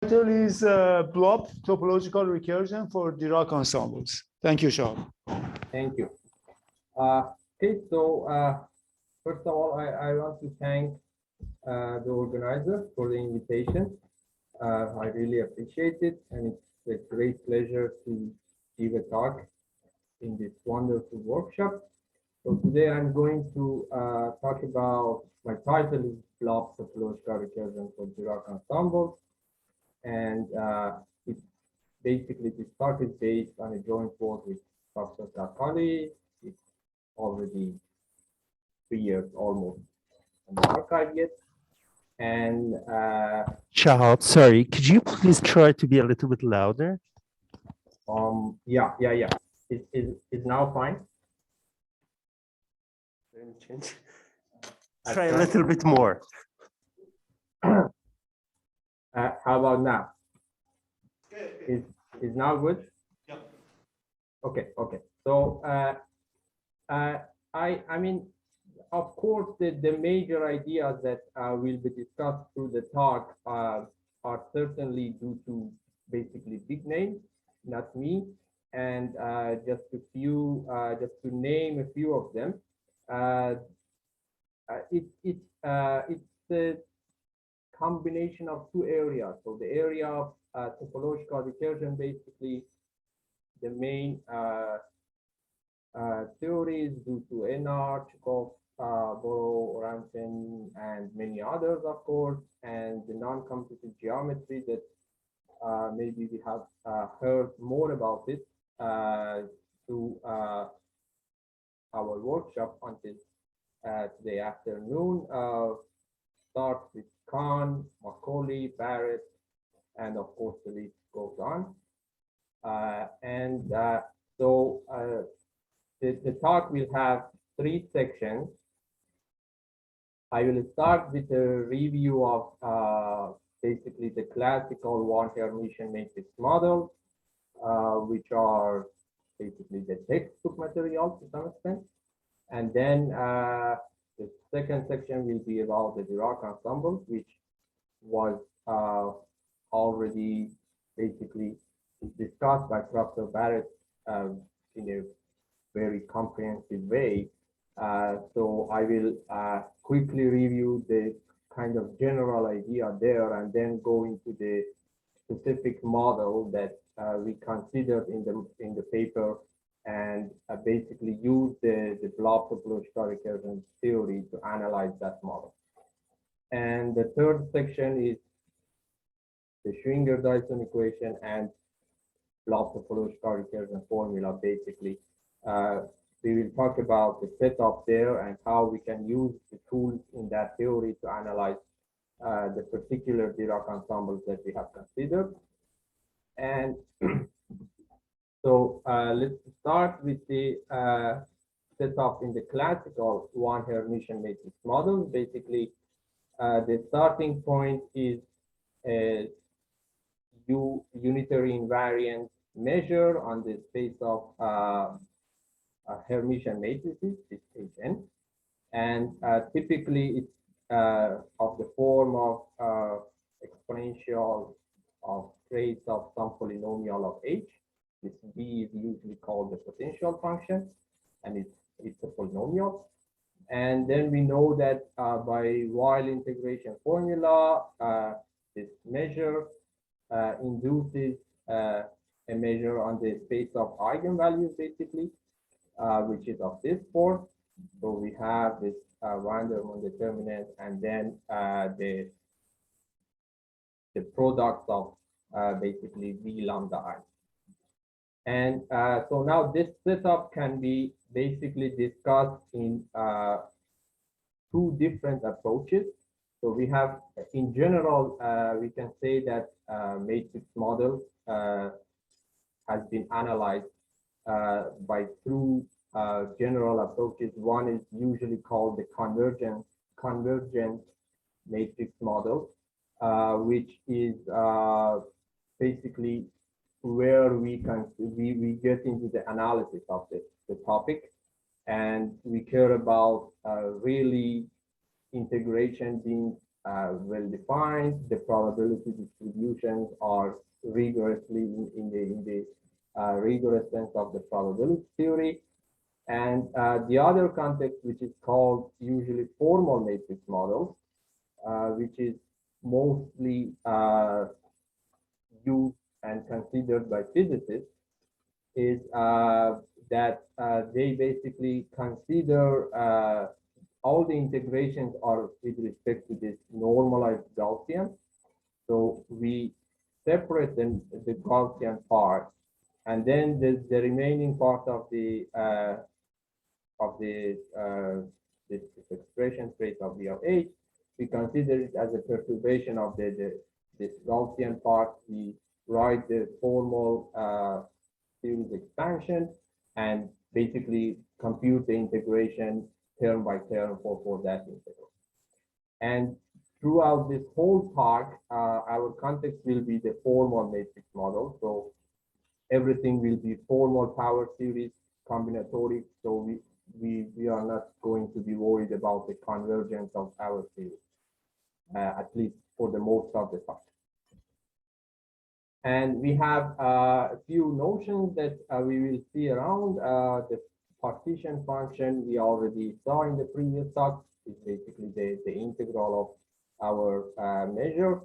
Title is Blobbed, Topological Recursion for Dirac Ensembles. Thank you, Shahab. Thank you. Okay, so first of all, I want to thank the organizer for the invitation. I really appreciate it, and it's a great pleasure to give a talk in this wonderful workshop. So today I'm going to talk about, my title is Blobbed Topological Recursion for Dirac Ensembles, and it's basically this talk is based on a joint work with Professor Zakali. It's already 3 years almost in the archive yet. And Shahab, sorry, could you please try to be a little bit louder? yeah. It's now fine. Try a little bit more. How about now? Is now good? Yeah. Okay. So I mean, of course, the major ideas that will be discussed through the talk are certainly due to basically big names, not me, and just to name a few of them. It's a combination of two areas. So the area of topological recursion, basically the main theories due to Enard, Chekhov, Borrow, Ramsden, and many others, of course, and the non-competitive geometry that maybe we have heard more about it through our workshop until today afternoon. Starts with Kahn, Macaulay, Barrett, and of course the list goes on. So the talk will have 3 sections. I will start with a review of basically the classical one Hermitian matrix models, which are basically the textbook material to some extent. And then the second section will be about the Dirac ensemble, which was already basically discussed by Professor Barrett in a very comprehensive way. So I will quickly review the kind of general idea there and then go into the specific model that we considered in the paper and basically use the blob topological recursion theory to analyze that model. And the third section is the Schwinger-Dyson equation and blob topological recursion formula. Basically, we will talk about the setup there and how we can use the tools in that theory to analyze the particular Dirac ensembles that we have considered. And so let's start with the setup in the classical one Hermitian matrix model. Basically, the starting point is a unitary invariant measure on the space of Hermitian matrices, this Hn, and typically it's of the form of exponential of trace of some polynomial of H. This B is usually called the potential function, and it's a polynomial. And then we know that by Weyl integration formula, this measure induces a measure on the space of eigenvalues, basically, which is of this form. So we have this Vandermonde determinant, and then the product of basically V lambda I. And so now this setup can be basically discussed in 2 different approaches. So we have, in general, we can say that matrix model has been analyzed by 2 general approaches. One is usually called the convergent matrix model, which is basically where we get into the analysis of the topic, and we care about really integration being well defined. The probability distributions are rigorously in the rigorous sense of the probability theory. And the other context, which is called usually formal matrix models, which is mostly used and considered by physicists, is that they basically consider all the integrations are with respect to this normalized Gaussian. So we separate the Gaussian part, and then the remaining part of this expression space of V of H, we consider it as a perturbation of this Gaussian part. We write the formal series expansion and basically compute the integration term by term for that integral. And throughout this whole talk, our context will be the formal matrix model. So everything will be formal power series combinatoric. So we are not going to be worried about the convergence of power series, at least for the most of the time. And we have a few notions that we will see around. The partition function we already saw in the previous talk is basically the integral of our measure.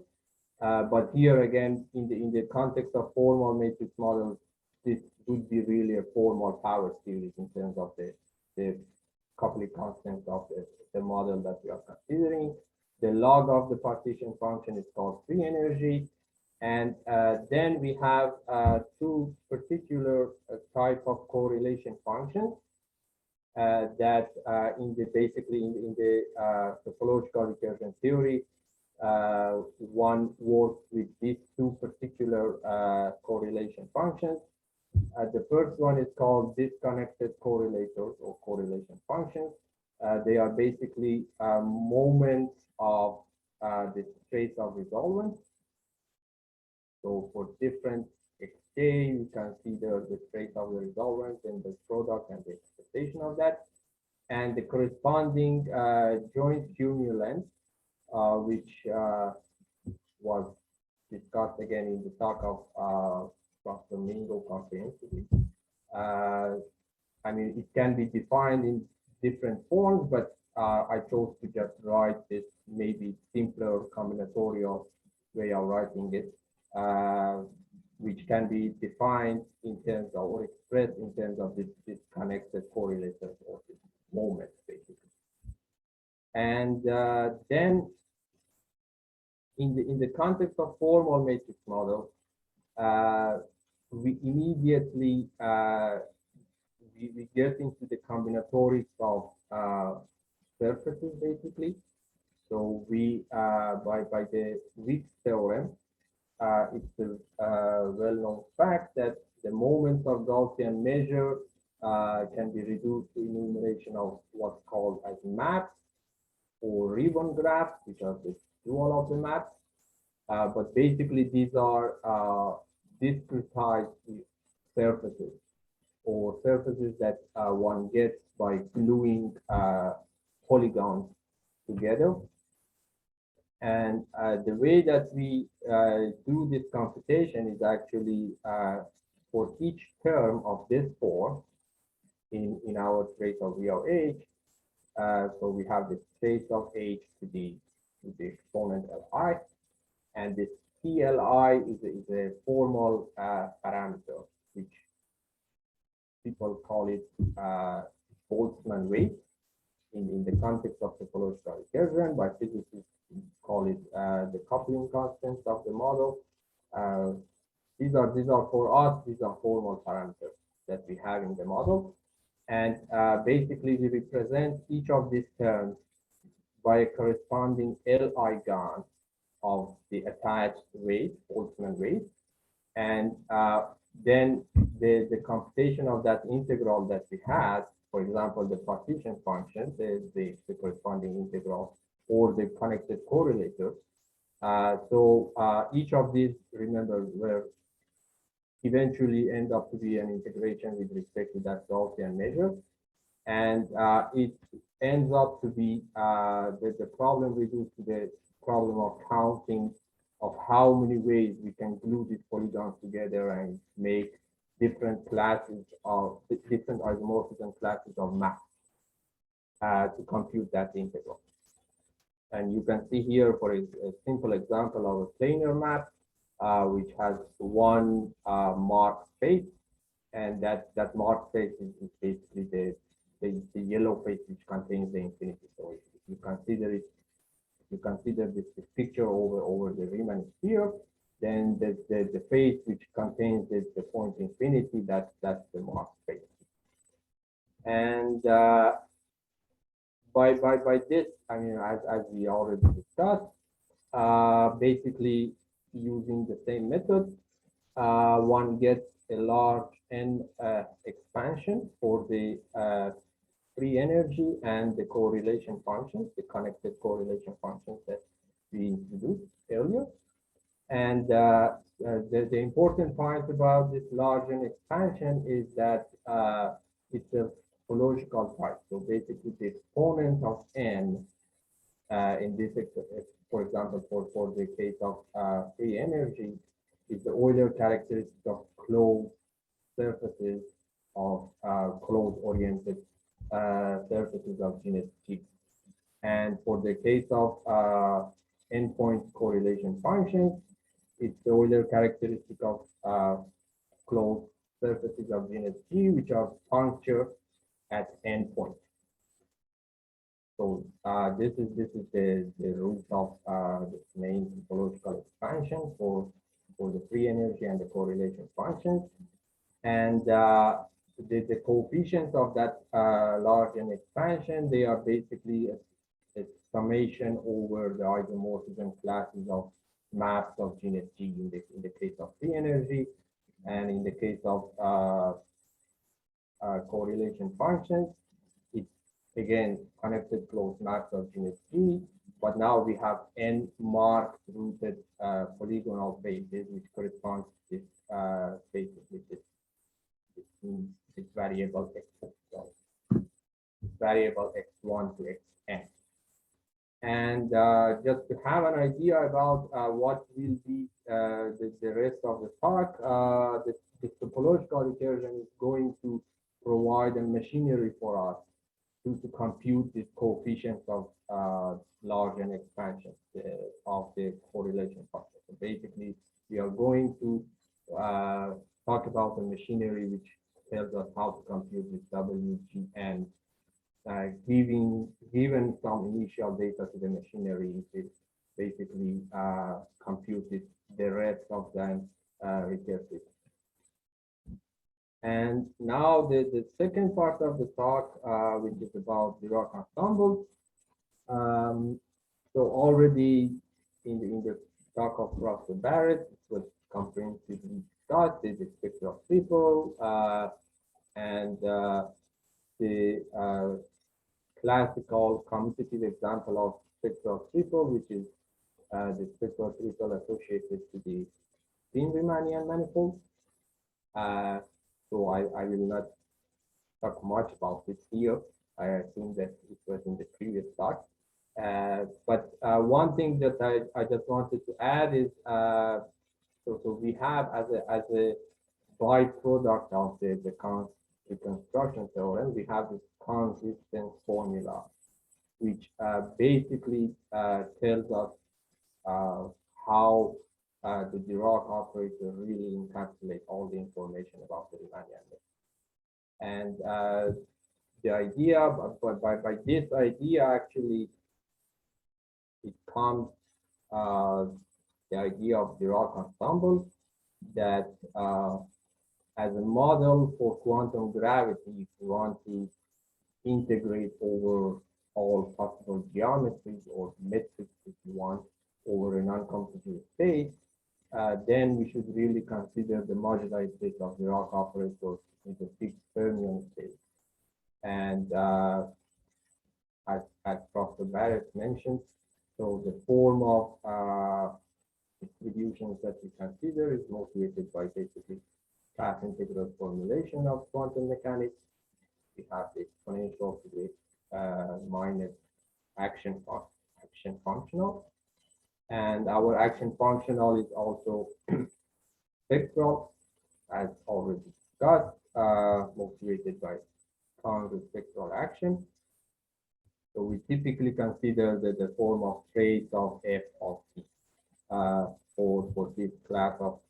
But here again, in the context of formal matrix models, this would be really a formal power series in terms of the coupling constants of the model that we are considering. The log of the partition function is called free energy. And then we have two particular type of correlation functions that basically in the topological recursion theory, one works with these two particular correlation functions. The first one is called disconnected correlators or correlation functions. They are basically moments of the trace of resolvent. So for different xj, we consider the trace of the resolvent and the product and the expectation of that. And the corresponding joint cumulants, which was discussed again in the talk of Dr. Mingo comprehensively. I mean, it can be defined in different forms, but I chose to just write this maybe simpler combinatorial way of writing it, which can be defined in terms of or expressed in terms of this connected correlators or this moments, basically. And then in the context of formal matrix models, we immediately we get into the combinatorics of surfaces, basically. So we by the Wick's theorem, it's a well-known fact that the moments of Gaussian measure can be reduced to enumeration of what's called as maps or ribbon graphs, which are the dual of the maps. But basically, these are discretized surfaces or surfaces that one gets by gluing polygons together. And the way that we do this computation is actually for each term of this form in our trace of V of H. So we have the trace of H to the exponent Li, and this TLI is a formal parameter, which people call it Boltzmann weight in the context of topological recursion. By physicists, call it the coupling constants of the model. These are for us, these are formal parameters that we have in the model. And basically, we represent each of these terms by a corresponding Li gon of the attached weight, Boltzmann weight. And then the computation of that integral that we have, for example, the partition function, the corresponding integral, or the connected correlators. So each of these, remember, will eventually end up to be an integration with respect to that Gaussian measure. And it ends up to be the problem reduced to the problem of counting of how many ways we can glue these polygons together and make different classes of different isomorphism classes of maps to compute that integral. And you can see here for a simple example of a planar map, which has one marked space, and that marked space is basically the yellow face which contains the infinity. So if you consider it, if you consider this picture over the Riemann sphere, then the face which contains the point infinity, that's the marked space. And by this, I mean, as we already discussed, basically using the same method, one gets a large n expansion for the free energy and the correlation functions, the connected correlation functions that we introduced earlier. And the important point about this large n expansion is that it's a topological type. So basically the exponent of n in this, for example, for the case of free energy, is the Euler characteristic of closed surfaces of closed-oriented surfaces of genus G. And for the case of endpoint correlation functions, it's the Euler characteristic of closed surfaces of genus G, which are punctured at endpoints. So this is the root of the main topological expansion for the free energy and the correlation functions. And the coefficients of that large n expansion, they are basically a summation over the isomorphism classes of maps of genus G in the case of free energy, and in the case of correlation functions, it's again connected closed maps of genus G, but now we have n marked rooted polygonal faces, which corresponds to this basically this variable x1 to xn. And just to have an idea about what will be the rest of the talk, this topological recursion is going to provide a machinery for us to compute these coefficients of large n expansion of the correlation function. So basically, we are going to talk about the machinery which tells us how to compute this WGN. Given some initial data to the machinery, it basically computed the rest of the recursive. And now the second part of the talk, which is about Dirac ensembles. So already in the talk of Professor Barrett, it was comprehensively discussed the spectral triple and the classical commutative example of spectral triple, which is the spectral triple associated to the spin Riemannian manifold. So I will not talk much about this here. I assume that it was in the previous talk. But one thing that I just wanted to add is so we have as a byproduct of the reconstruction theorem, we have this consistence formula, which basically tells us how the Dirac operator really encapsulates all the information about the Riemannian map. And the idea, by this idea, actually, it comes the idea of Dirac ensembles that as a model for quantum gravity, if you want to integrate over all possible geometries or metrics, if you want, over a non-computative space, then we should really consider the moduli space of Dirac operators in the fixed fermion space. And as Professor Barrett mentioned, so the form of distributions that we consider is motivated by basically path integral formulation of quantum mechanics. We have the exponential to the minus action functional. And our action functional is also spectral, as already discussed, motivated by counter spectral action. So we typically consider the form of trace of f of t for this class of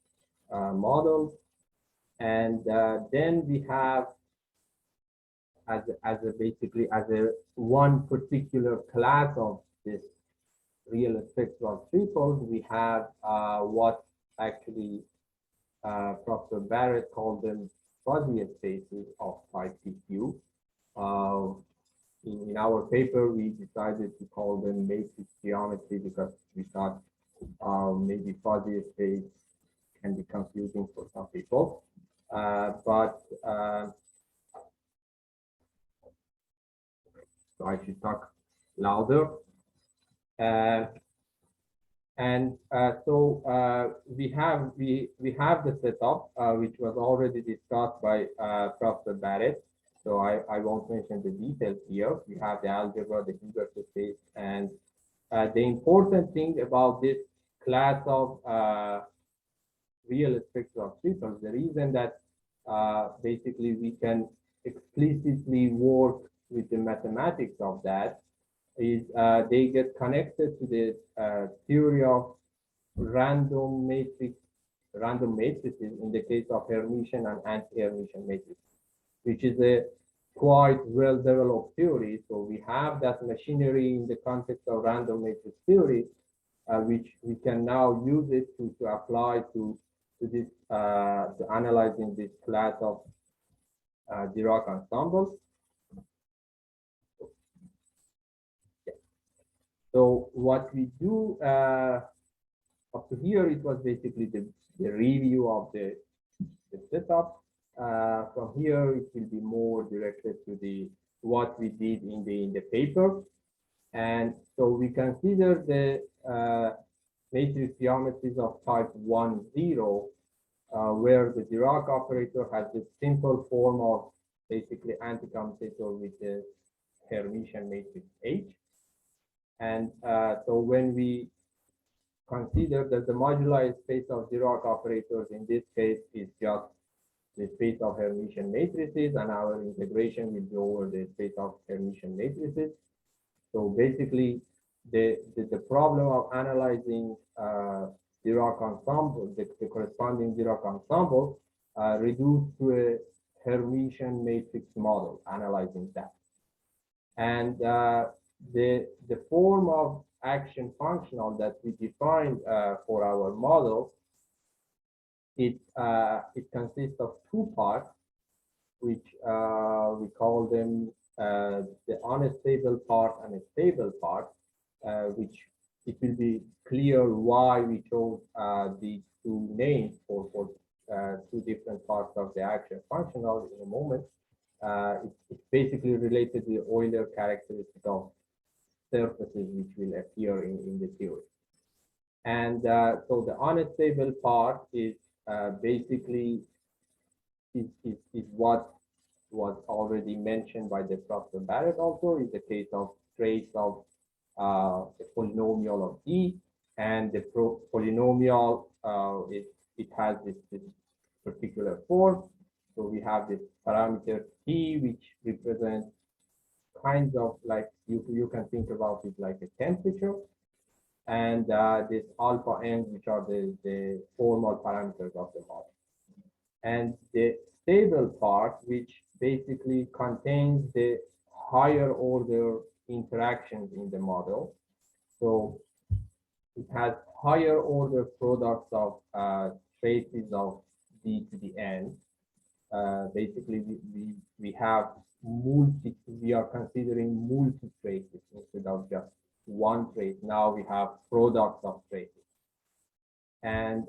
models. And then we have as a one particular class of this real spectral triples, we have what actually Professor Barrett called them fuzzy spaces of type PQ. In our paper, we decided to call them matrix geometry because we thought maybe fuzzy space can be confusing for some people. So I should talk louder. So we have the setup which was already discussed by Professor Barrett. So I won't mention the details here. We have the algebra, the Hilbert space, and the important thing about this class of real spectral triples, the reason that basically we can explicitly work with the mathematics of that is they get connected to the theory of random matrices in the case of Hermitian and anti-Hermitian matrices, which is a quite well-developed theory. So we have that machinery in the context of random matrix theory, which we can now use it to apply to this to analyzing this class of Dirac ensembles. So what we do up to here, it was basically the review of the setup. From here, it will be more directed to what we did in the paper. And so we consider the matrix geometries of type 1, 0, where the Dirac operator has this simple form of basically anti-commutator with the Hermitian matrix H. And so when we consider that the moduli space of Dirac operators in this case is just the space of Hermitian matrices, and our integration will be over the space of Hermitian matrices. So basically, the problem of analyzing Dirac ensemble, the corresponding Dirac ensemble, reduced to a Hermitian matrix model, analyzing that. And the form of action functional that we defined for our model, it consists of two parts, which we call them the unstable part and a stable part, which it will be clear why we chose these two names for two different parts of the action functional in a moment. It's basically related to the Euler characteristic of surfaces which will appear in the theory. And so the unstable part is basically is what was already mentioned by the Professor Barrett also, is the case of trace of the polynomial of E, and the polynomial it has this particular form. So we have this parameter T, which represents kinds of like you can think about it like a temperature, and this alpha n, which are the formal parameters of the model, and the stable part, which basically contains the higher order interactions in the model. So it has higher order products of traces of d to the n. Basically, we have we are considering multi traces instead of just one trace. Now we have products of traces, and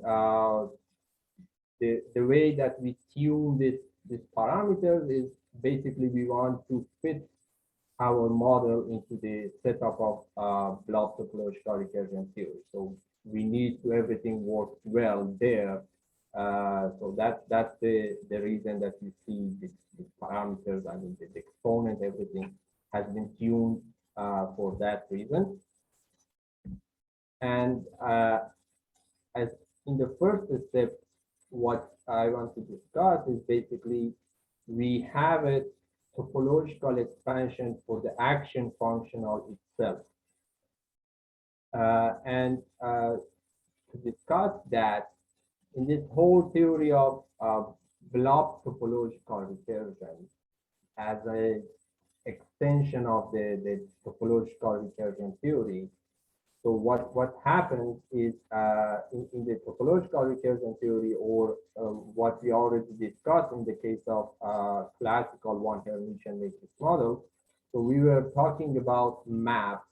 the way that we tune this parameters is basically we want to fit our model into the setup of Blobbed topological recursion theory. So we need to everything work well there. So that's the reason that you see these parameters. I mean, the exponent, everything has been tuned for that reason. And as in the first step, what I want to discuss is basically we have a topological expansion for the action functional itself. To discuss that, in this whole theory of blob topological recursion as an extension of the topological recursion theory. So what happens is in the topological recursion theory, or what we already discussed in the case of classical one Hermitian matrix model. So we were talking about maps,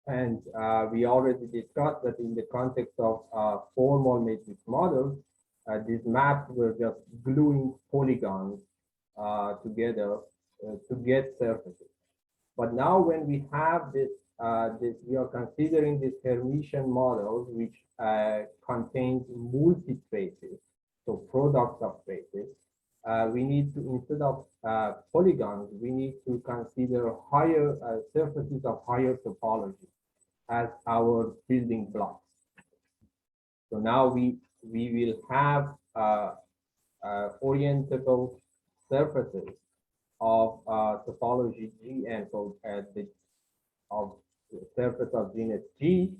and we already discussed that in the context of formal matrix models, these maps were just gluing polygons together to get surfaces. But now when we have this, we are considering this Hermitian model, which contains multi-traces, so products of traces. We need to, instead of polygons, we need to consider higher surfaces of higher topology as our building blocks. So now we will have orientable surfaces of topology Gn, so of the surface of genus G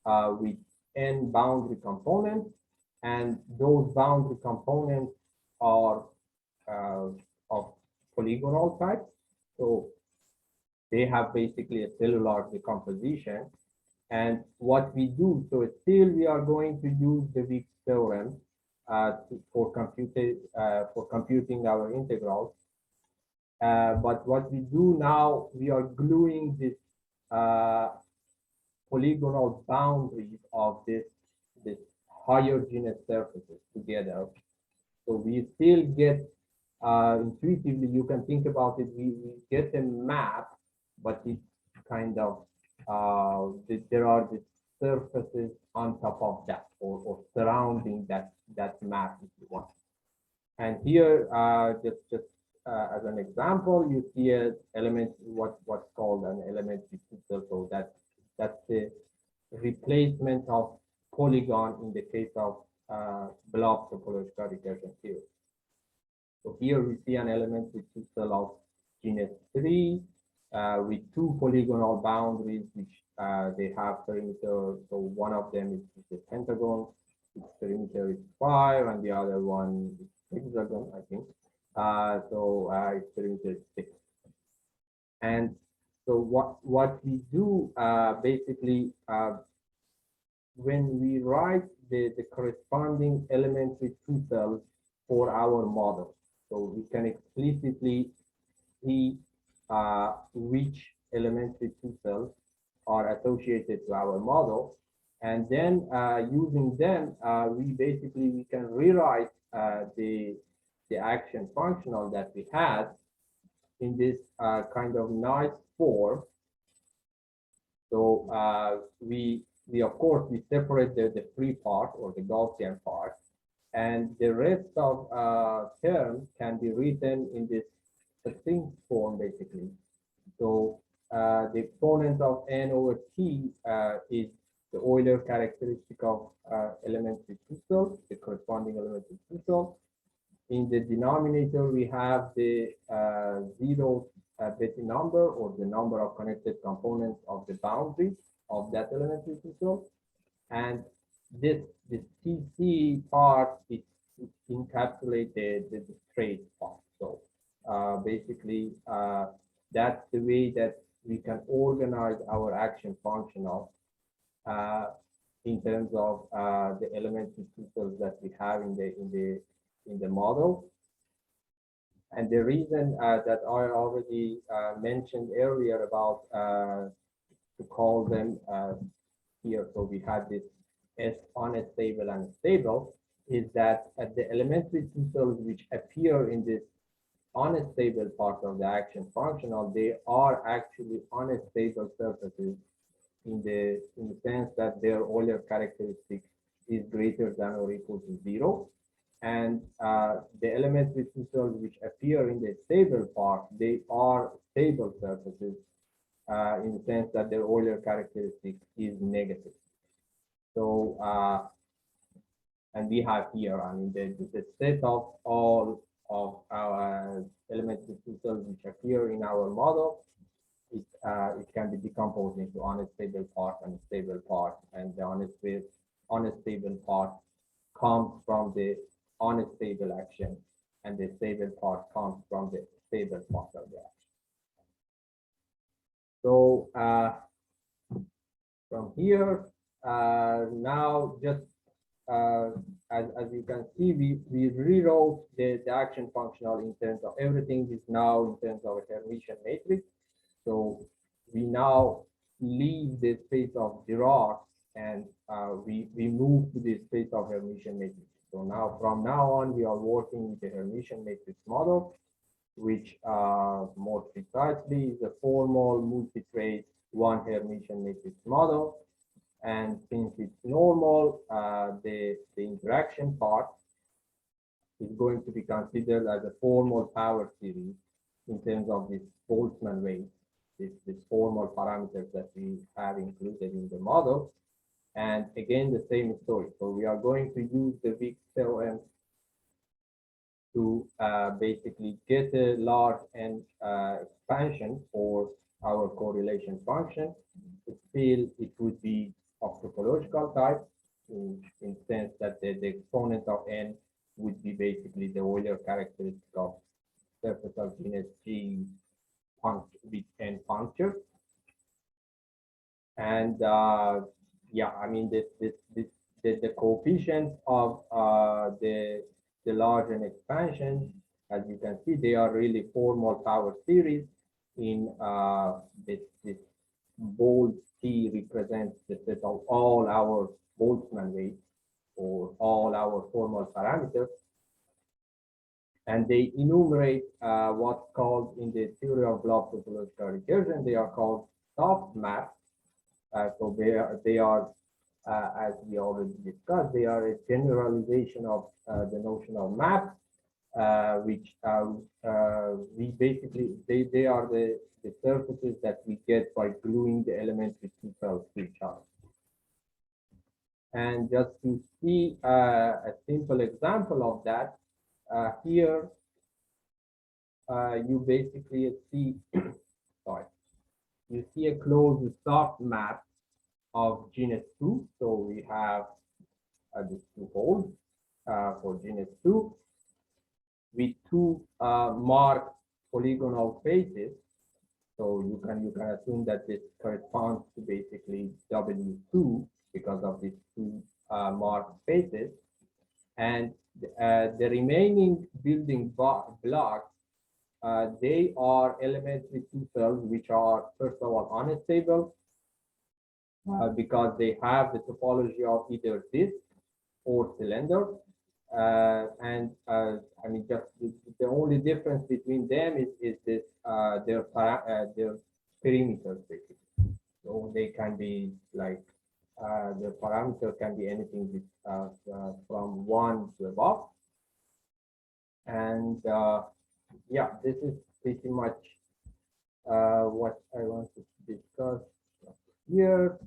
with n boundary components, and those boundary components are of polygonal type. So they have basically a cellular decomposition. And what we do, so still we are going to use the Wick's theorem for computing our integrals. But what we do now, we are gluing this polygonal boundaries of this higher genus surfaces together. So we still get intuitively, you can think about it, we get a map, but it's kind of there are the surfaces on top of that, or surrounding that map, if you want. And here, just as an example, you see an element, what's called an elementary pixel. So that's the replacement of polygon in the case of blob topological recursion theory. So here we see an elementary pixel of genus 3 with two polygonal boundaries, which they have perimeter. So one of them is the pentagon, its perimeter is 5, and the other one is hexagon, I think. Its perimeter is 6. And so what we do basically when we write the corresponding elementary pixels for our model, so we can explicitly see which elementary pixels are associated to our model, and then using them, we can rewrite the action functional that we had in this kind of nice form. So we of course we separate the free part, or the Gaussian part, and the rest of terms can be written in this succinct form basically. So the exponent of n over t is the Euler characteristic of elementary pixel, the corresponding elementary pixel. In the denominator, we have the zero Betti number, or the number of connected components of the boundary of that elementary pixel. And this TC part is encapsulated the trace part. So basically, that's the way that we can organize our action functional in terms of the elementary pixels that we have in the model. And the reason that I already mentioned earlier about to call them here, so we had this S unstable and stable, is that the elementary pixels which appear in this unstable part of the action functional, they are actually unstable surfaces in the sense that their Euler characteristic is greater than or equal to 0. And the elementary pixels which appear in the stable part, they are stable surfaces in the sense that their Euler characteristic is negative. So, and we have here, I mean, the set of all of our elementary cells which appear in our model, it can be decomposed into unstable part and stable part, and the unstable part comes from the unstable action, and the stable part comes from the stable part of the action. So from here, now just as you can see, we rewrote the action functional in terms of everything is now in terms of a Hermitian matrix. So we now leave the space of Dirac and we move to the space of Hermitian matrix. So now from now on, we are working with the Hermitian matrix model, which more precisely is a formal multi-trace one Hermitian matrix model. And since it's normal, the interaction part is going to be considered as a formal power series in terms of this Boltzmann weight, this formal parameters that we have included in the model. And again, the same story. So we are going to use the Wick theorem to basically get a large n expansion for our correlation function. Still, it would be of topological type in sense that the exponent of n would be basically the Euler characteristic of surface of genus G with n puncture. And yeah, I mean the coefficients of the large n expansion, as you can see, they are really formal power series. In this bold T represents the set of all our Boltzmann weights or all our formal parameters, and they enumerate what's called in the theory of Blobbed topological recursion. They are called soft maps. So they are as we already discussed, they are a generalization of the notion of maps, which we basically they are the surfaces that we get by gluing the elementary two cells to each other. And just to see a simple example of that, here you basically see sorry, you see a closed soft map of genus 2. So we have these two holes for genus 2 with two marked polygonal faces. So you can assume that this corresponds to basically W2 because of these two marked faces, and the remaining building blocks, they are elementary two cells which are first of all unstable because they have the topology of either disk or cylinder. And I mean, just the only difference between them is this their perimeters basically. So they can be like the parameter can be anything with, from 1 to above. And yeah, this is pretty much what I wanted to discuss here.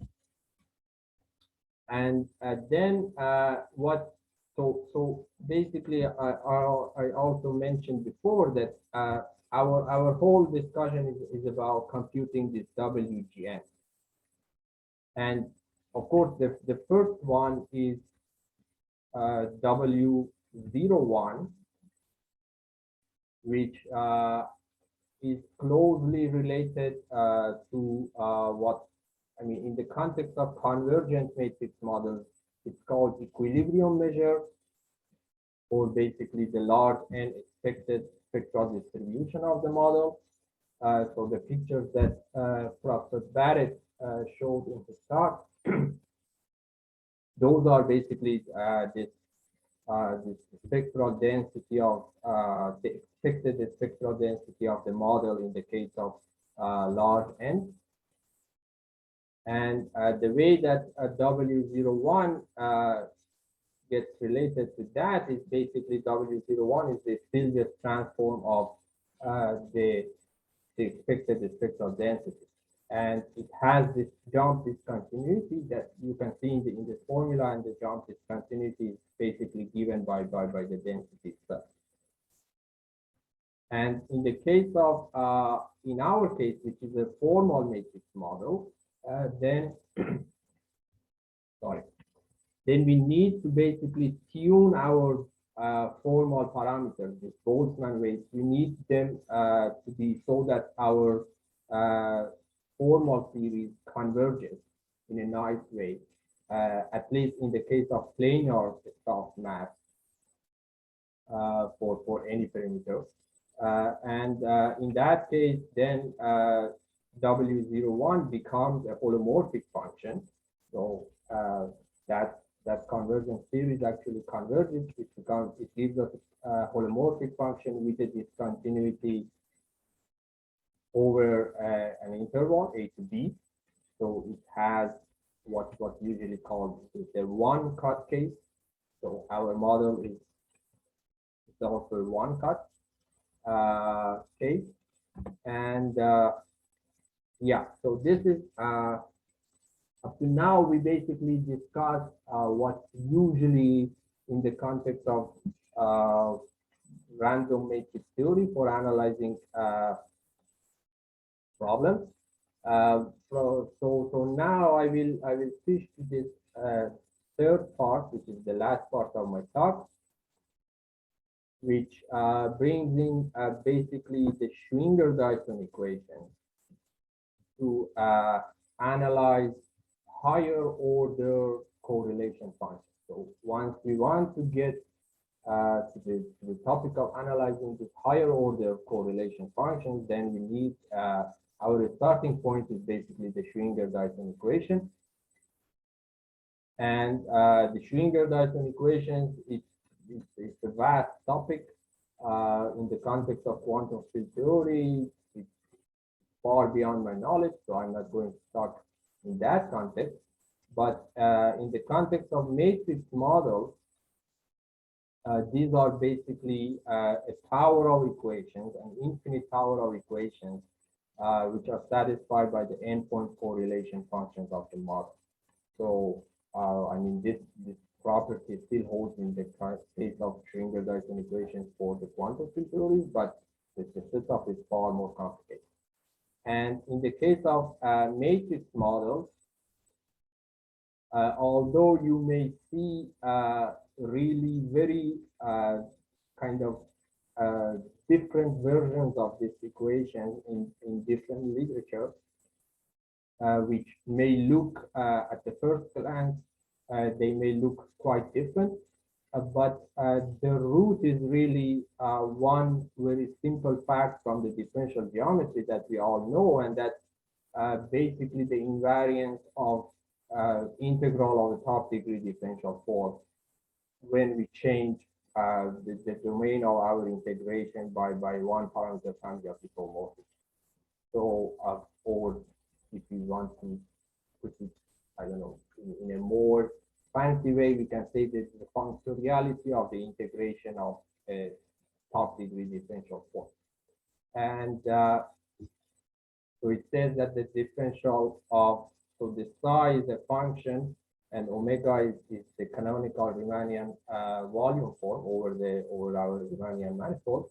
And then what? So basically, I also mentioned before that our whole discussion is about computing this WGN. And of course, the first one is W01, which is closely related to what I mean in the context of convergent matrix models. It's called equilibrium measure, or basically the large n expected spectral distribution of the model. So the pictures that Professor Barrett showed in his talk, those are basically this spectral density of the expected spectral density of the model in the case of large n. And the way that W01 gets related to that is basically W01 is the Stieltjes transform of the expected spectral density. and it has this jump discontinuity that you can see in the formula, and the jump discontinuity is basically given by the density itself. And in the case of, in our case, which is a formal matrix model, then, sorry, then we need to basically tune our formal parameters, the Boltzmann weights. We need them to be so that our formal series converges in a nice way, at least in the case of planar soft maps for any perimeter. And in that case, then W01 becomes a holomorphic function. So that convergence series actually converges. It gives us a holomorphic function with a discontinuity over an interval A to B. So it has what's usually called the one cut case. So our model is also one cut case. And yeah, so this is up to now we basically discussed what's usually in the context of random matrix theory for analyzing problems. So now I will switch to this third part, which is the last part of my talk, which brings in basically the Schwinger-Dyson equation to analyze higher order correlation functions. So once we want to get to the topic of analyzing this higher order correlation functions, then we need our starting point is basically the Schwinger-Dyson equation. And the Schwinger-Dyson equation, it's a vast topic in the context of quantum field theory. It's far beyond my knowledge, so I'm not going to talk in that context. But in the context of matrix models, these are basically a tower of equations, an infinite tower of equations, which are satisfied by the endpoint correlation functions of the model. So, I mean, this property still holds in the case of Schwinger-Dyson equations for the quantum field theories, but the setup is far more complicated. And in the case of matrix models, although you may see really very kind of different versions of this equation in different literature, which may look at the first glance, they may look quite different, but the root is really one very simple fact from the differential geometry that we all know, and that basically the invariance of integral of the top degree differential form when we change the domain of our integration by one parameter family of isomorphism. So, or if we want to put it, I don't know, in a more fancy way, we can say that the functoriality of the integration of a top degree differential form. And so it says that the differential of, so the psi is a function and omega is the canonical Riemannian volume form over our Riemannian manifold.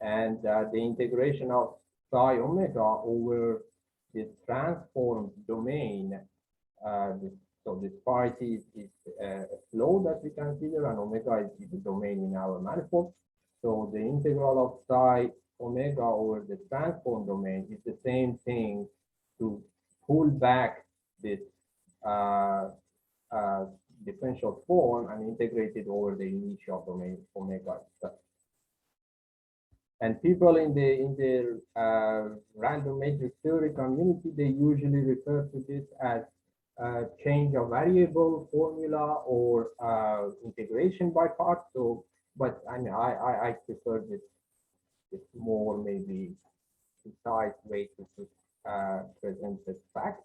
And the integration of psi omega over this transformed domain, so this phi t is a flow that we consider, and omega is the domain in our manifold. So the integral of psi omega over the transform domain is the same thing to pull back this differential form and integrate it over the initial domain omega itself. And people in the random matrix theory community, they usually refer to this as change of variable formula or integration by parts. So, but I mean, I prefer this more maybe precise way to present this fact.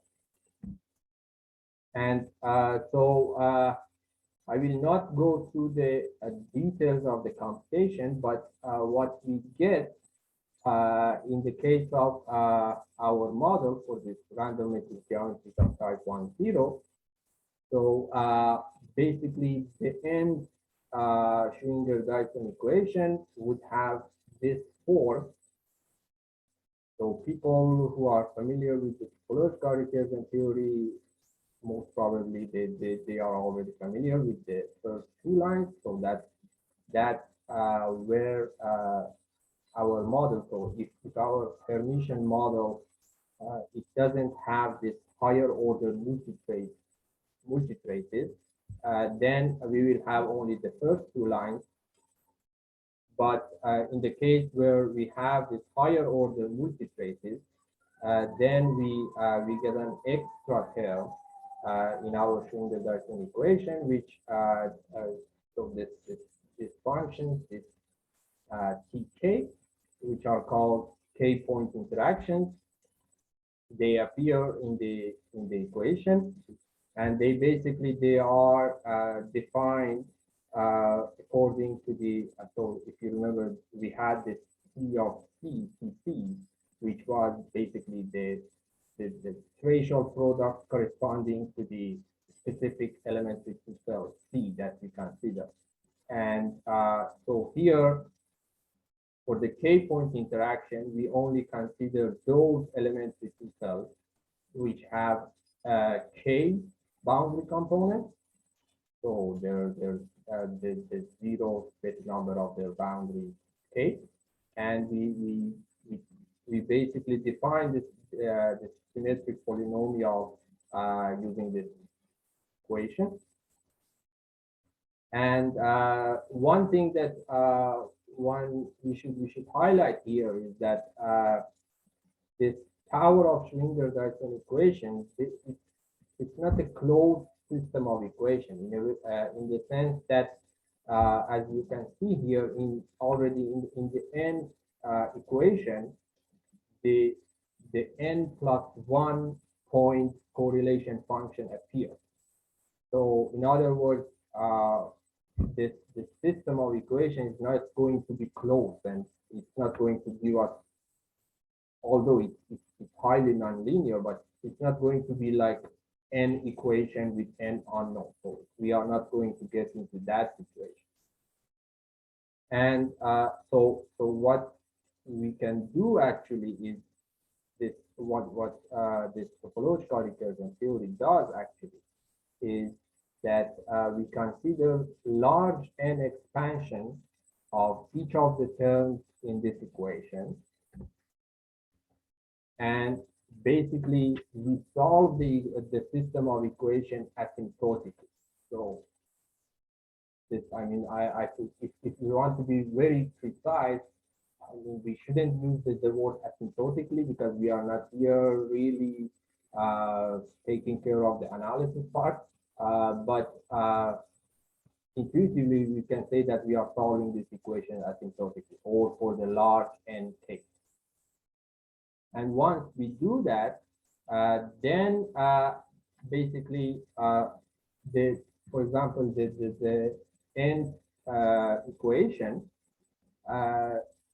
And so I will not go through the details of the computation, but what we get in the case of our model for this random matrix geometry of type 1, 0, so basically the end Schwinger-Dyson equation would have this form. So people who are familiar with the topological recursion theory, most probably they are already familiar with the first two lines. So that's where our model. So if our Hermitian model it doesn't have this higher order multitraces, then we will have only the first two lines. But in the case where we have this higher order multitraces, then we get an extra term in our Schwinger-Dyson equation, which so this function, this tk, which are called k-point interactions, they appear in the equation, and they are defined according to the, so if you remember, we had this T of C, which was basically the threshold product corresponding to the specific elementary cell C that we consider. And so here, for the k-point interaction, we only consider those elementary cells which have k boundary component. So there's the zero bit number of their boundary k, and we basically define this this symmetric polynomial using this equation. And one thing that we should highlight here is that this power of Schwinger-Dyson equation, it's not a closed system of equation in the sense that as you can see here already in the end equation, the n plus 1 point correlation function appears. So in other words, this system of equation is not going to be closed, and it's not going to give us, although it's highly nonlinear, but it's not going to be like n equation with n unknown. So we are not going to get into that situation. And so what we can do actually is this, what this topological recursion theory does actually is that we consider large n expansion of each of the terms in this equation, and basically we solve the system of equation asymptotically. So this, I mean, I think if we want to be very precise, I mean, we shouldn't use the word asymptotically, because we are not here really taking care of the analysis part. But intuitively, we can say that we are solving this equation asymptotically, or for the large n case. And once we do that, then basically for example, the n equation,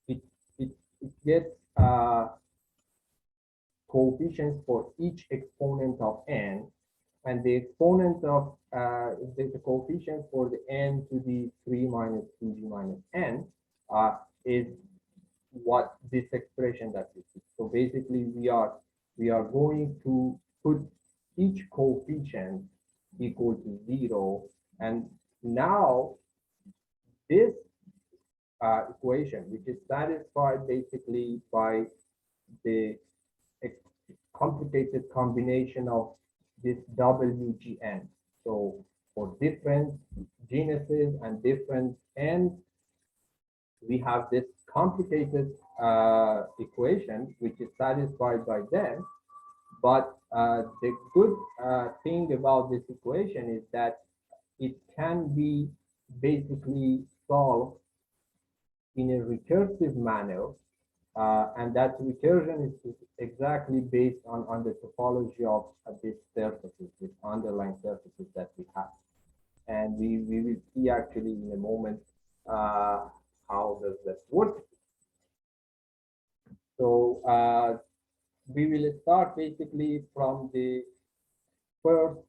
it gets coefficients for each exponent of n, and the exponent of the coefficient for the n to the 3 minus 2g minus n is what this expression that we see. So basically, we are going to put each coefficient equal to 0, and now this equation, which is satisfied basically by the complicated combination of this WGN. So for different genuses and different n's, we have this complicated equation which is satisfied by them. But the good thing about this equation is that it can be basically solved in a recursive manner, and that recursion is exactly based on the topology of these surfaces, these underlying surfaces that we have. And we will see actually in a moment how does that work. So we will start basically from the first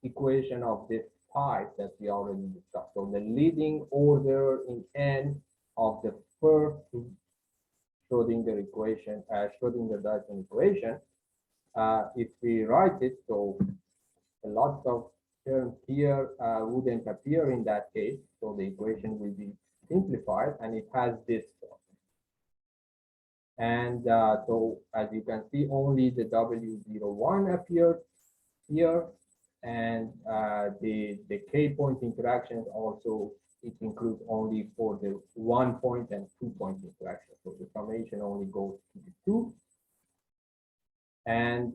equation of this type that we already discussed. So the leading order in N of the first Schrodinger equation, Schrodinger-Dyson equation. If we write it, so a lot of terms here wouldn't appear in that case. So the equation will be simplified, and it has this form. And so as you can see, only the W01 appeared here, and the k-point interactions also, it includes only for the 1 point and 2 point interaction. So the summation only goes to the 2. And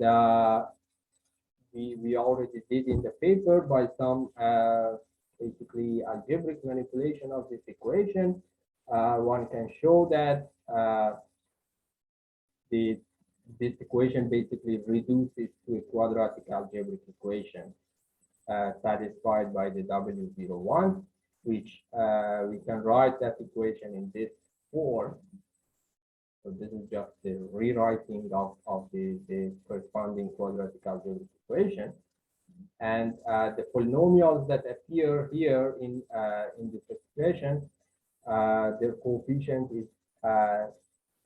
we already did in the paper by some basically algebraic manipulation of this equation. One can show that this equation basically reduces to a quadratic algebraic equation satisfied by the W01, which we can write that equation in this form. So this is just the rewriting of the corresponding quadratic algebraic equation. And the polynomials that appear here in this expression, their coefficient is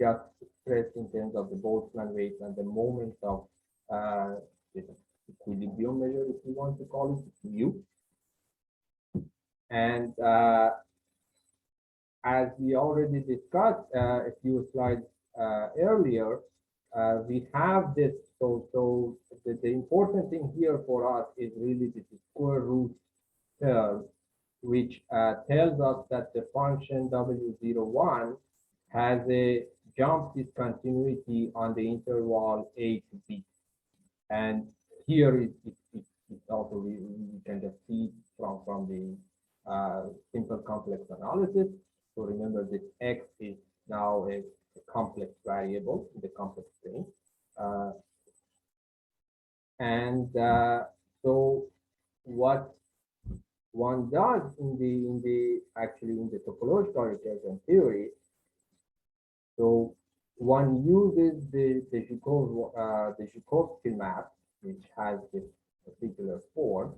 just expressed in terms of the Boltzmann weight and the moment of the equilibrium measure, if you want to call it, mu. And as we already discussed a few slides earlier, we have this. So the important thing here for us is really this square root term, which tells us that the function W01 has a jump discontinuity on the interval A to B. And here it's also, we can just see from the simple complex analysis. So remember, this X is now a complex variable in the complex plane. So what one does in the topological recursion theory, so one uses the Zhukovsky map, which has this particular form,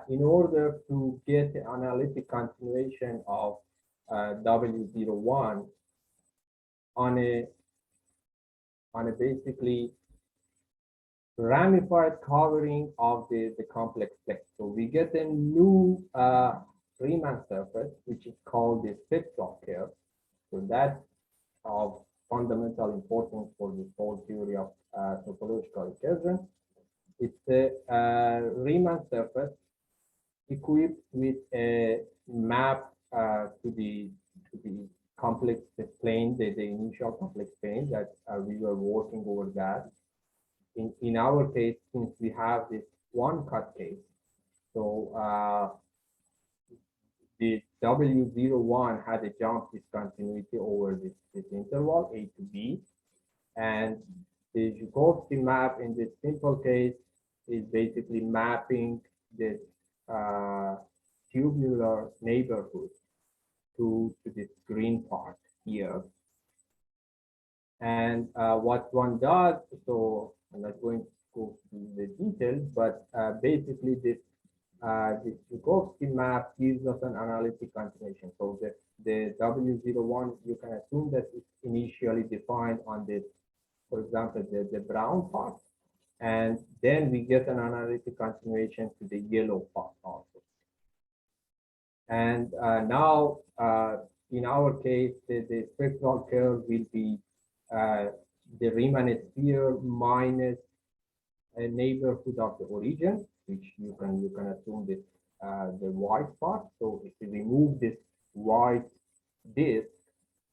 in order to get the analytic continuation of W01 on a basically ramified covering of the complex plane. So we get a new Riemann surface, which is called the spectral curve. So that's of fundamental importance for this whole theory of topological recursion. It's a Riemann surface equipped with a map to the complex plane, the initial complex plane that we were working over that. In our case, since we have this one cut case, so the W01 had a jump discontinuity over this interval A to B, and the Zhukovsky map in this simple case is basically mapping this tubular neighborhood to this green part here. And what one does, so I'm not going to go through the details, but basically this Zhukovsky map gives us an analytic continuation. So the W01, you can assume that it's initially defined on this, for example, the brown part, and then we get an analytic continuation to the yellow part also. And now, in our case, the spectral curve will be the Riemann sphere minus a neighborhood of the origin, which you can assume this the white part. So if we remove this white disk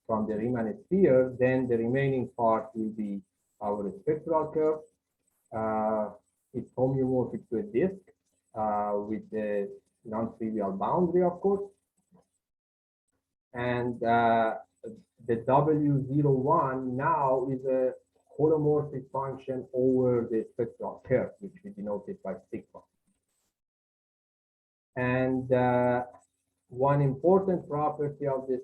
from the Riemann sphere, then the remaining part will be our spectral curve. It's homeomorphic to a disk with the non-trivial boundary, of course. And the W01 now is a holomorphic function over the spectral curve, which we denoted by sigma. And one important property of this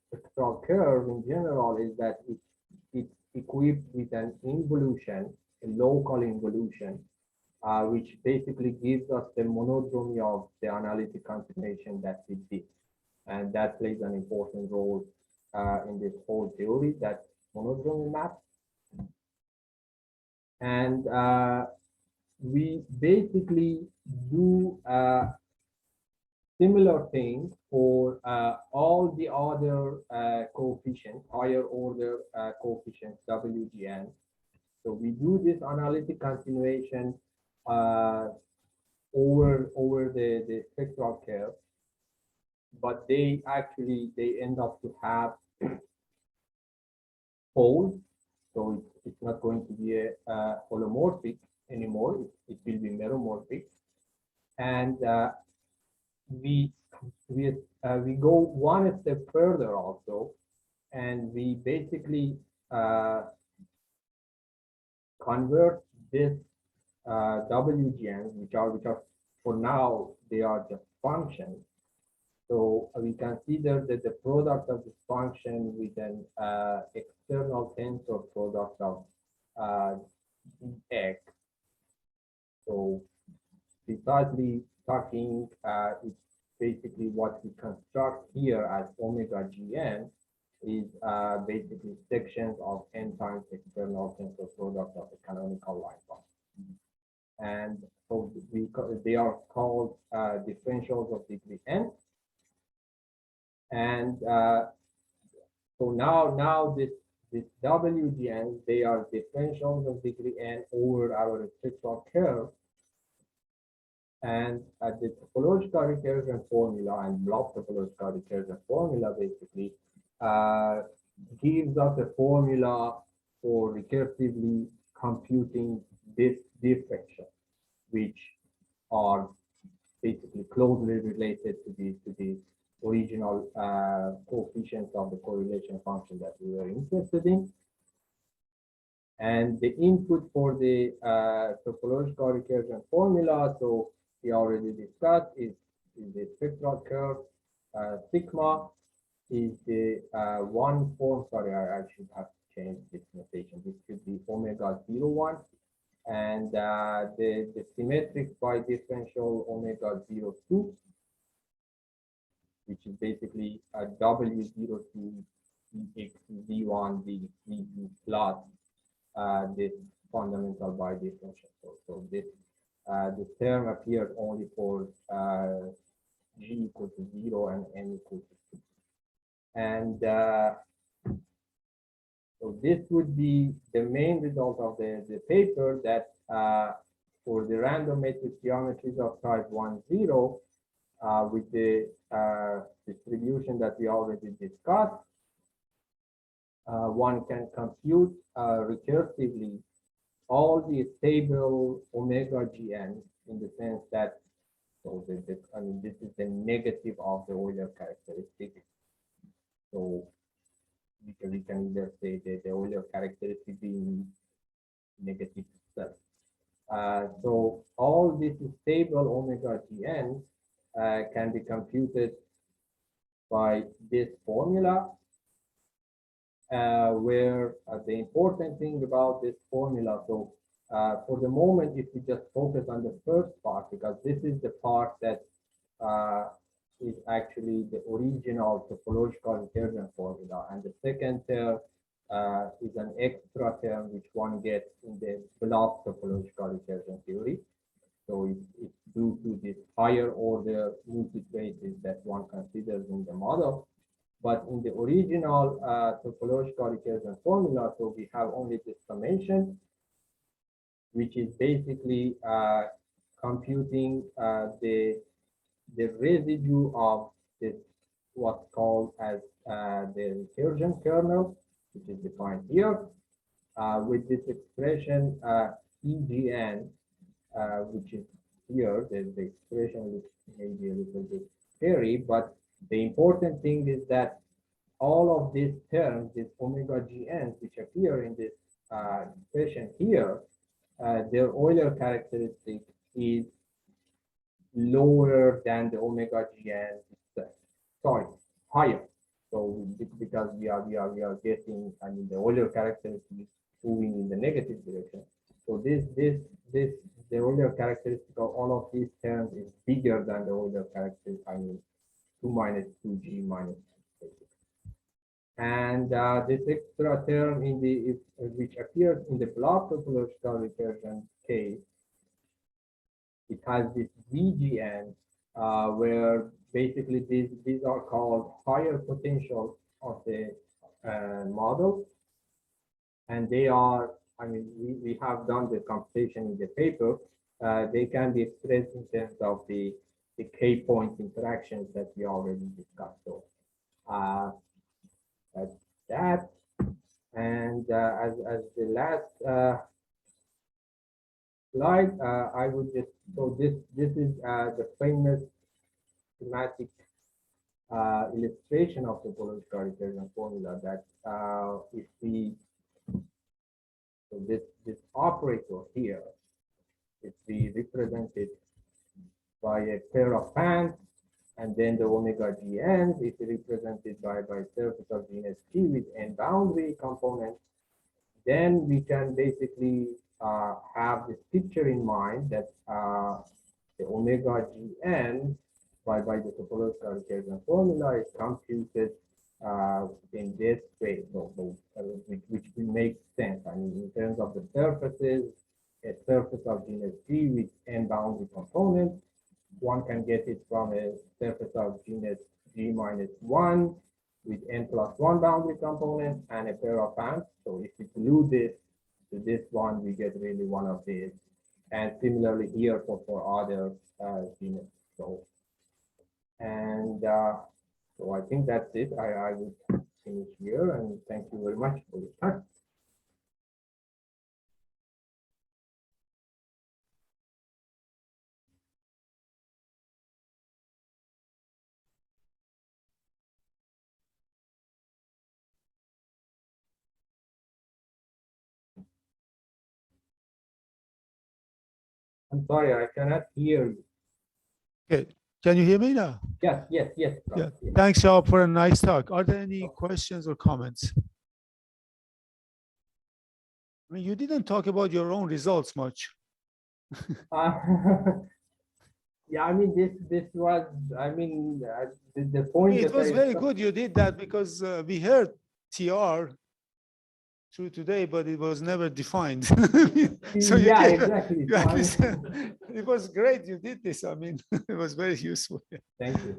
spectral curve in general is that it's equipped with an involution, a local involution, which basically gives us the monodromy of the analytic continuation that we did. And that plays an important role in this whole theory, that monodromy map. And we basically do similar thing for all the other coefficients, higher order coefficients, WGN. So we do this analytic continuation over the spectral curve, but they end up to have poles. So it's not going to be a holomorphic anymore. It will be meromorphic. And we go one step further also, and we basically convert this WGNs, which are for now they are just functions. So we consider that the product of this function with an external tensor product of X. So precisely talking, it's basically what we construct here as omega GN is basically sections of n times external tensor product of the canonical line function. And so they are called differentials of degree n. And so now this WGN, they are differentials of degree n over our spectral curve. And the topological recursion formula and Blobbed topological recursion formula basically gives us a formula for recursively computing this differential, which are basically closely related to the original coefficients of the correlation function that we were interested in. And the input for the topological recursion formula, so we already discussed, is the spectral curve. Sigma is the one form. Sorry, I should have changed this notation. This should be omega 01. And the symmetric bidifferential omega 02, which is basically a W02 dx d1 dx plus this fundamental bidifferential. So this term appears only for g equal to 0 and n equal to 2. And so this would be the main result of the paper, that for the random matrix geometries of type 1, 0, with the distribution that we already discussed, one can compute recursively all the stable omega GN, in the sense that, so I mean, this is the negative of the Euler characteristic. So we can either say that the Euler characteristic being negative itself. So all this stable omega GN can be computed by this formula, where the important thing about this formula, so for the moment, if we just focus on the first part, because this is the part that is actually the original topological recursion formula, and the second term is an extra term which one gets in the Blobbed topological recursion theory. So it's due to this higher order multitraces that one considers in the model. But in the original topological recursion formula, so we have only this summation, which is basically computing the residue of this, what's called as the recursion kernel, which is defined here, with this expression EGN, which is here. The expression which may be a little bit scary, but the important thing is that all of these terms, these omega GNs, which appear in this expression here, their Euler characteristic is lower than the omega GN itself. Sorry, higher. So because we are getting, I mean, the Euler characteristic is moving in the negative direction. So the Euler characteristic of all of these terms is bigger than the Euler characteristic, I mean, 2 minus 2g minus 2. And this extra term in the which appears in the block topological recursion case, it has this VGN, where basically these are called higher potential of the model, and they are, I mean, we have done the computation in the paper. They can be expressed in terms of the K point interactions that we already discussed. So that's that. And as the last slide, I would just, so this is the famous schematic illustration of the topological recursion formula that if we, so this operator here, if we represent it by a pair of bands, and then the omega gn is represented by surface of genus G with n boundary components, then we can basically have this picture in mind that the omega gn by the topological recursion formula is computed in this way, which will make sense. I mean, in terms of the surfaces, a surface of genus G with n boundary components, one can get it from a surface of genus G minus 1 with n plus 1 boundary component and a pair of bands. So if we glue this to this one, we get really one of these. And similarly here for other genus. So, and so I think that's it. I would finish here, and thank you very much for your time. I'm sorry, I cannot hear you. Okay, can you hear me now? Yes. Yeah. Yes. Thanks, Shahab, for a nice talk. Are there any questions or comments? I mean, you didn't talk about your own results much. Yeah, I mean, this was, I mean, the point It that was I very good you did that, because we heard TR through today, but it was never defined. So you yeah, gave, exactly. you So at I least, mean, it was great you did this. I mean, it was very useful. thank you.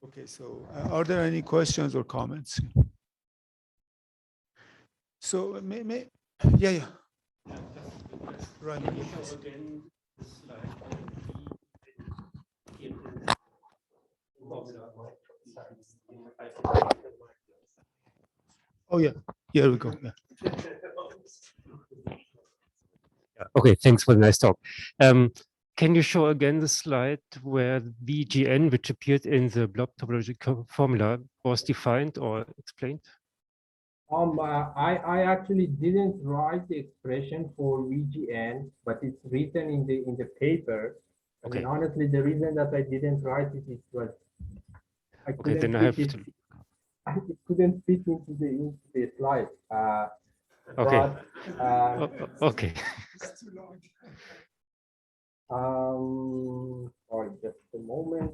Okay, so are there any questions or comments? So yeah. Right. Oh yeah, here we go. Yeah. Okay, thanks for the nice talk. Can you show again the slide where VGN, which appeared in the blob topological formula, was defined or explained? I actually didn't write the expression for VGN, but it's written in the paper. I mean, Okay. honestly, the reason that I didn't write it was I Okay, then I have to. it couldn't fit into the slide. Okay. But, Okay. sorry, just a moment.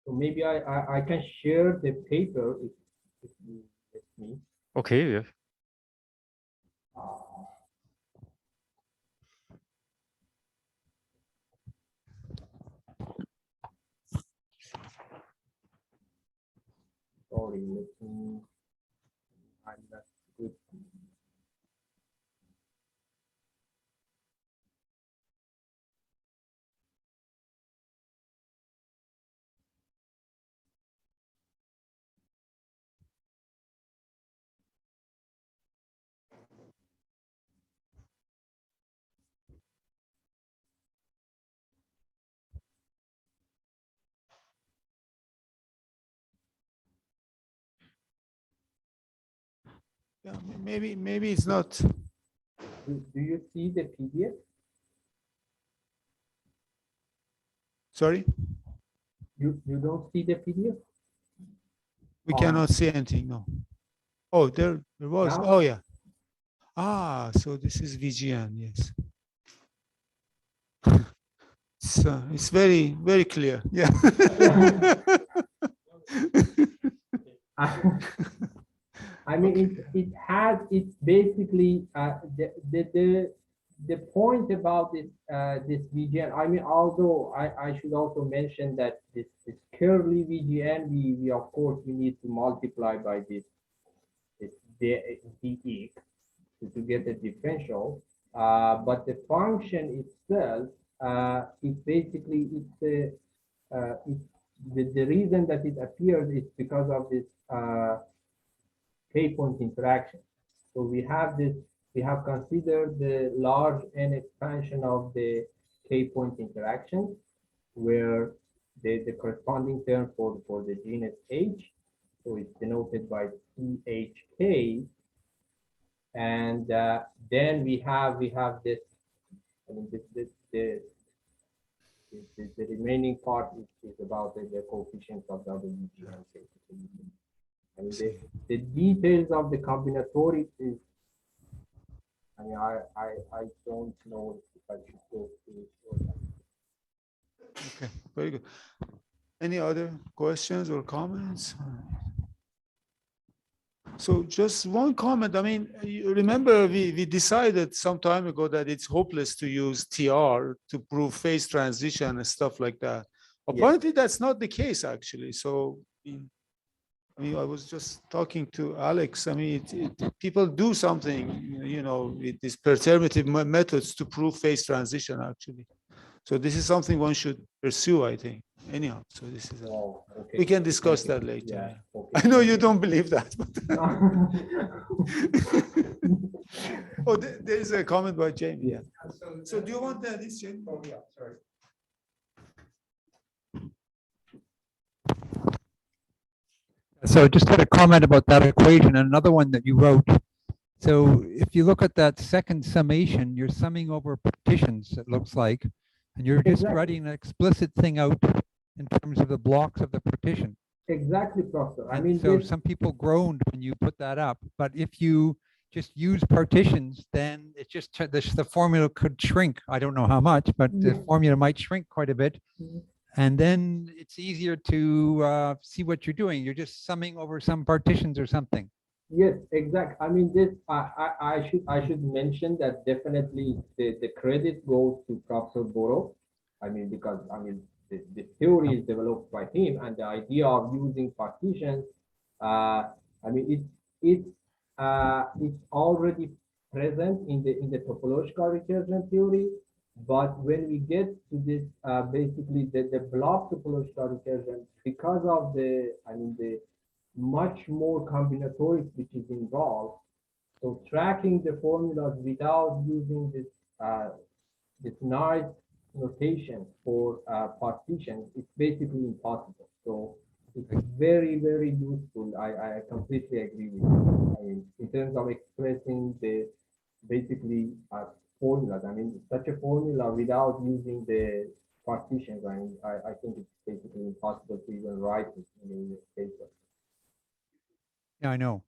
So maybe I can share the paper if you let me. Okay, yeah. Sorry, let me. I'm not good. Yeah, maybe it's not do you see the PDF? Sorry, You don't see the PDF? we cannot see anything. No. Oh, there was. Now? Oh, yeah. Ah, so this is VGN. Yes. So it's very, very clear. Yeah. I mean, it has, it's basically, the point about this VGN, I mean, although I should also mention that this curly VGN, we of course, we need to multiply by this dx to get the differential, but the function itself, it basically, the reason that it appears is because of this k-point interaction. So we have considered the large n expansion of the k-point interaction, where the corresponding term for the genus H, so it's denoted by CHK, and then we have this, I mean, the remaining part is about the coefficients of WGN. I mean, the details of the combinatorics is, I mean, I don't know if I should go through it or not. Okay, very good. Any other questions or comments? So just one comment. I mean, you remember we decided some time ago that it's hopeless to use TR to prove phase transition and stuff like that. Apparently, that's not the case, actually. So, I mean, I was just talking to Alex. I mean, people do something, you know, with these perturbative methods to prove phase transition, actually. So this is something one should pursue, I think. Anyhow, so this is. Oh, okay. We can discuss Okay. that later. Yeah, okay. I know you don't believe that. But oh, there is a comment by Jamie. Yeah. So do you want this, Jamie? Oh, yeah, sorry. So I just had a comment about that equation, another one that you wrote. So if you look at that second summation, you're summing over partitions, it looks like, and you're just Exactly. writing an explicit thing out in terms of the blocks of the partition. Exactly, Professor. I And mean, so this, some people groaned when you put that up, but if you just use partitions, then it just, the formula could shrink. I don't know how much, but the Yeah. formula might shrink quite a bit. Mhm. And then it's easier to see what you're doing. You're just summing over some partitions or something. yes, exact. I mean, this, I should mention that definitely the credit goes to Professor Boro. I mean, because, I mean, the theory is developed by him, and the idea of using partitions, I mean, it's already present in the topological recursion theory. But when we get to this, basically the blob topological recursion, because of the, I mean, the much more combinatorics which is involved, so tracking the formulas without using this nice notation for partitions, it's basically impossible. So it's very, very useful. I completely agree with you. I mean, in terms of expressing the basically formulas. I mean, such a formula without using the partitions, I think it's basically impossible to even write it in this paper. Yeah, I know.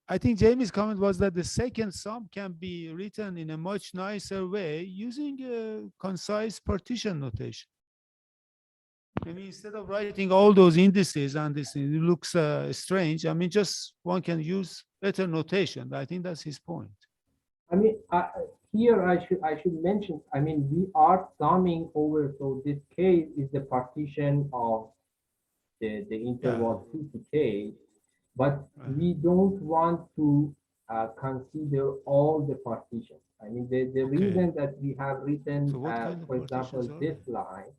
I think Jamie's comment was that the second sum can be written in a much nicer way using a concise partition notation. I mean, instead of writing all those indices and this, it looks strange. I mean, just one can use better notation. I think that's his point. I mean, here I should mention, I mean, we are summing over, so this K is the partition of the interval 2 to K, but we don't want to consider all the partitions. I mean, the reason that we have written, So what kind of for example, partitions are this there? line,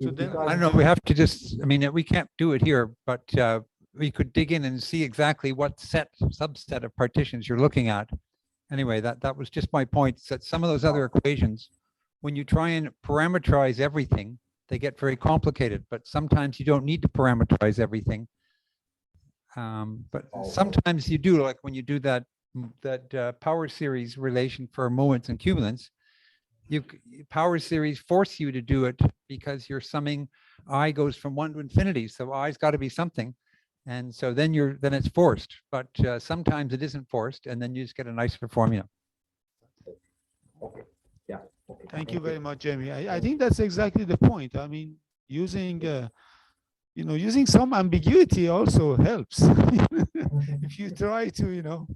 So is then because I don't know, we have to just, I mean, we can't do it here, but we could dig in and see exactly what subset of partitions you're looking at. Anyway, that was just my point, that some of those other equations, when you try and parameterize everything, they get very complicated, but sometimes you don't need to parameterize everything. But Oh. sometimes you do, like when you do that power series relation for moments and cumulants, power series force you to do it because you're summing I goes from 1 to infinity. So I's got to be something. And so then it's forced, but sometimes it isn't forced, and then you just get a nicer formula. Okay, yeah. Okay. Thank you very much, Jamie. I think that's exactly the point. I mean, using using some ambiguity also helps. If you try to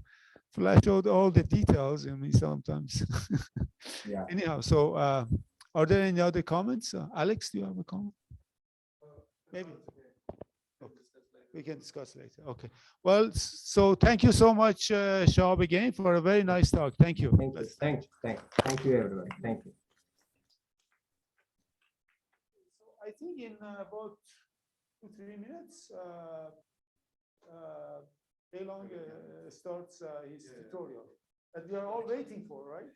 flash out all the details, I mean, sometimes. Yeah. Anyhow, so are there any other comments? Alex, do you have a comment? Maybe. Okay. We can discuss later. Okay. Well, so thank you so much, Shahab, again, for a very nice talk. Thank you. Thank you. Thank you, everyone. Thank you. So I think in about 2-3 minutes, Long starts his tutorial that we are all waiting for, right?